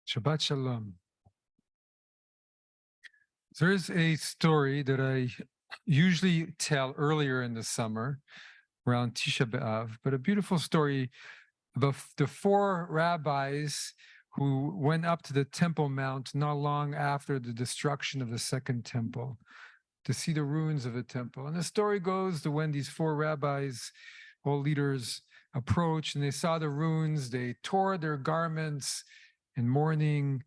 Shabbat Shalom. There's a story that I usually tell earlier in the summer around Tisha B'Av, but a beautiful story about the four rabbis who went up to the Temple Mount not long after the destruction of the Second Temple to see the ruins of the temple. And the story goes that when these four rabbis, all leaders, approached and they saw the ruins, they tore their garments in mourning,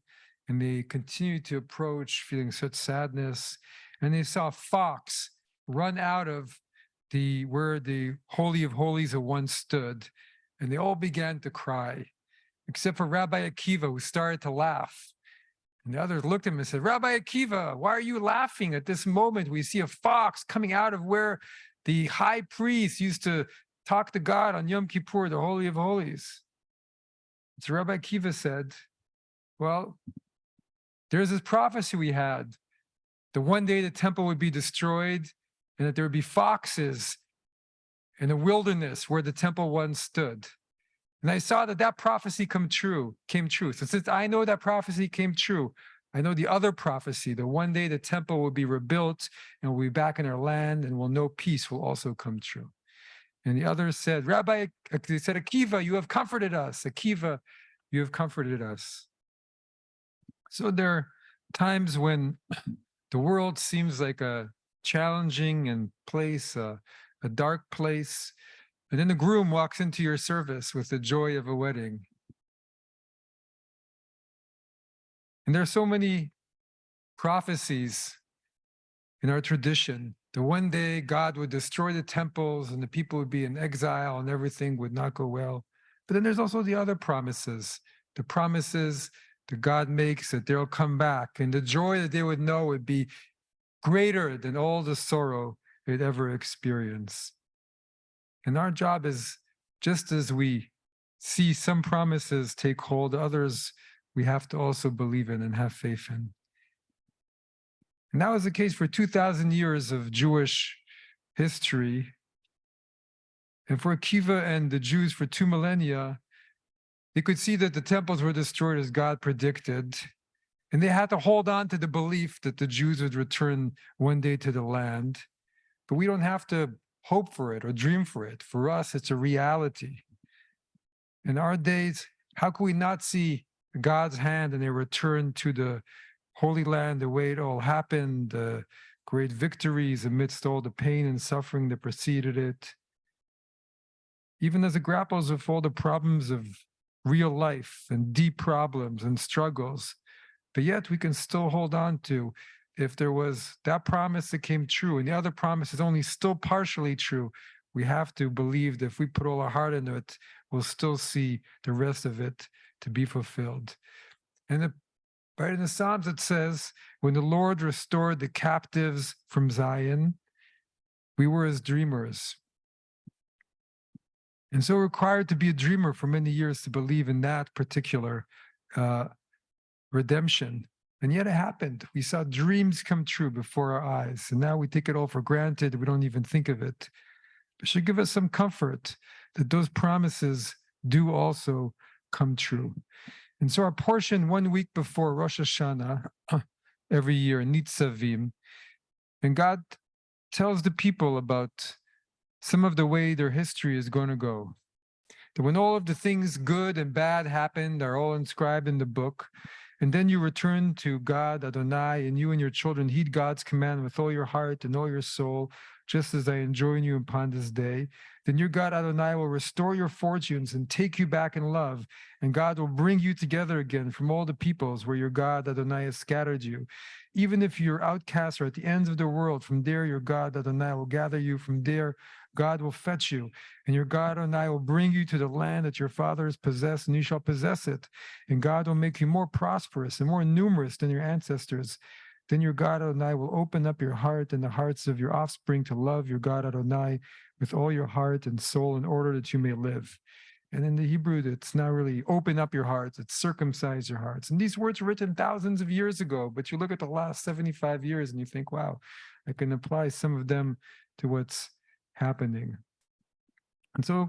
and they continued to approach feeling such sadness. And they saw a fox run out of where the Holy of Holies had once stood, and they all began to cry, except for Rabbi Akiva, who started to laugh. And the others looked at him and said, Rabbi Akiva, why are you laughing at this moment? We see a fox coming out of where the high priest used to talk to God on Yom Kippur, the Holy of Holies. So Rabbi Akiva said, well, there's this prophecy we had that one day the temple would be destroyed and that there would be foxes in the wilderness where the temple once stood. And I saw that prophecy came true. So since I know that prophecy came true, I know the other prophecy, that one day the temple will be rebuilt and we'll be back in our land and we'll know peace will also come true. And the others said, Rabbi, they said, Akiva, you have comforted us. Akiva, you have comforted us. So there are times when the world seems like a challenging and place, a dark place. And then the groom walks into your service with the joy of a wedding. And there are so many prophecies in our tradition that one day God would destroy the temples and the people would be in exile and everything would not go well. But then there's also the other promises, the promises that God makes that they'll come back, and the joy that they would know would be greater than all the sorrow they'd ever experienced. And our job is, just as we see some promises take hold, others we have to also believe in and have faith in. And that was the case for 2,000 years of Jewish history. And for Akiva and the Jews for 2 millennia, they could see that the temples were destroyed as God predicted. And they had to hold on to the belief that the Jews would return one day to the land. But we don't have to hope for it or dream for it. For us, it's a reality. In our days, how can we not see God's hand in a return to the Holy Land, the way it all happened, the great victories amidst all the pain and suffering that preceded it? Even as it grapples with all the problems of real life and deep problems and struggles, but yet we can still hold on to, if there was that promise that came true and the other promise is only still partially true, we have to believe that if we put all our heart into it, we'll still see the rest of it to be fulfilled. And right in the Psalms it says, when the Lord restored the captives from Zion, we were as dreamers. And so we're required to be a dreamer for many years to believe in that particular redemption. And yet it happened. We saw dreams come true before our eyes. And now we take it all for granted. We don't even think of it. It should give us some comfort that those promises do also come true. And so our portion 1 week before Rosh Hashanah, every year, Nitzavim, and God tells the people about some of the way their history is going to go. That when all of the things good and bad happened are all inscribed in the book, and then you return to God, Adonai, and you and your children heed God's command with all your heart and all your soul, just as I enjoin you upon this day, then your God, Adonai, will restore your fortunes and take you back in love, and God will bring you together again from all the peoples where your God, Adonai, has scattered you. Even if you're outcasts or at the ends of the world, from there your God, Adonai, will gather you. From there God will fetch you, and your God Adonai will bring you to the land that your fathers possessed, and you shall possess it. And God will make you more prosperous and more numerous than your ancestors. Then your God Adonai will open up your heart and the hearts of your offspring to love your God Adonai with all your heart and soul in order that you may live. And in the Hebrew, it's not really open up your hearts, it's circumcise your hearts. And these words were written thousands of years ago, but you look at the last 75 years and you think, wow, I can apply some of them to what's happening. And so,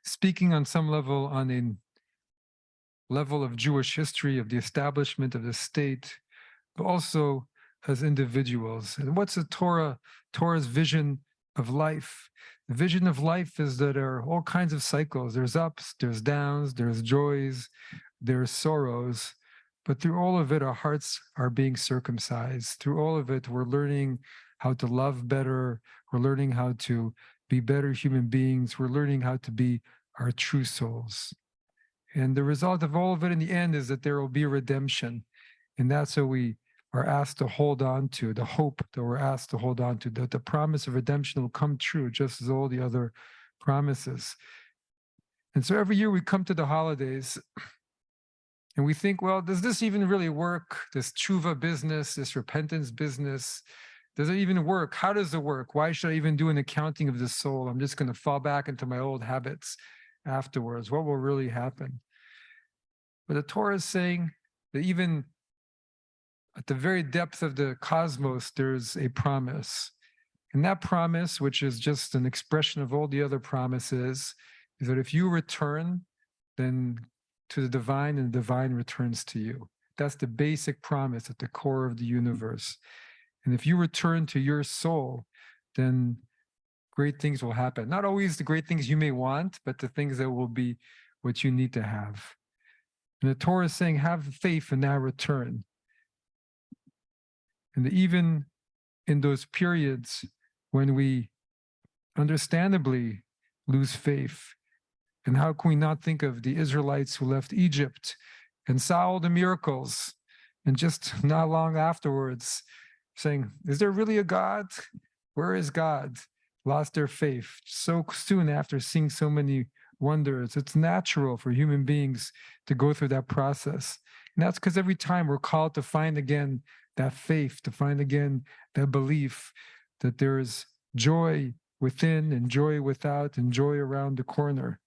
speaking on some level on a level of Jewish history, of the establishment of the state, but also as individuals. And what's the Torah's vision of life? The vision of life is that there are all kinds of cycles. There's ups, there's downs, there's joys, there's sorrows. But through all of it, our hearts are being circumcised. Through all of it, we're learning how to love better. We're learning how to be better human beings. We're learning how to be our true souls. And the result of all of it in the end is that there will be redemption. And that's what we are asked to hold on to, the hope that we're asked to hold on to, that the promise of redemption will come true just as all the other promises. And so every year we come to the holidays and we think, well, does this even really work? This tshuva business, this repentance business, does it even work? How does it work? Why should I even do an accounting of the soul? I'm just going to fall back into my old habits afterwards. What will really happen? But the Torah is saying that even at the very depth of the cosmos, there's a promise. And that promise, which is just an expression of all the other promises, is that if you return, then to the divine, and the divine returns to you. That's the basic promise at the core of the universe. And if you return to your soul, then great things will happen. Not always the great things you may want, but the things that will be what you need to have. And the Torah is saying, have faith in that return. And even in those periods when we understandably lose faith, and how can we not think of the Israelites who left Egypt and saw all the miracles, and just not long afterwards saying, is there really a God? Where is God? Lost their faith so soon after seeing so many wonders. It's natural for human beings to go through that process. And that's because every time we're called to find again that faith, to find again that belief that there is joy within and joy without and joy around the corner.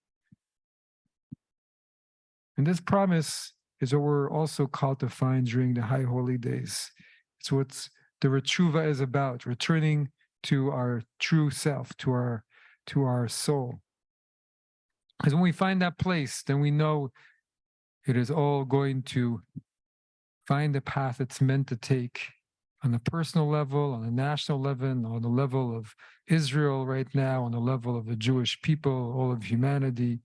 And this promise is what we're also called to find during the high holy days. It's what the Tshuva is about, returning to our true self, to our soul. Because when we find that place, then we know it is all going to find the path it's meant to take on a personal level, on a national level, on the level of Israel right now, on the level of the Jewish people, all of humanity.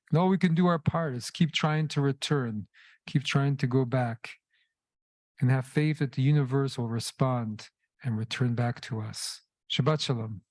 And all we can do our part is keep trying to return, keep trying to go back, and have faith that the universe will respond and return back to us. Shabbat Shalom.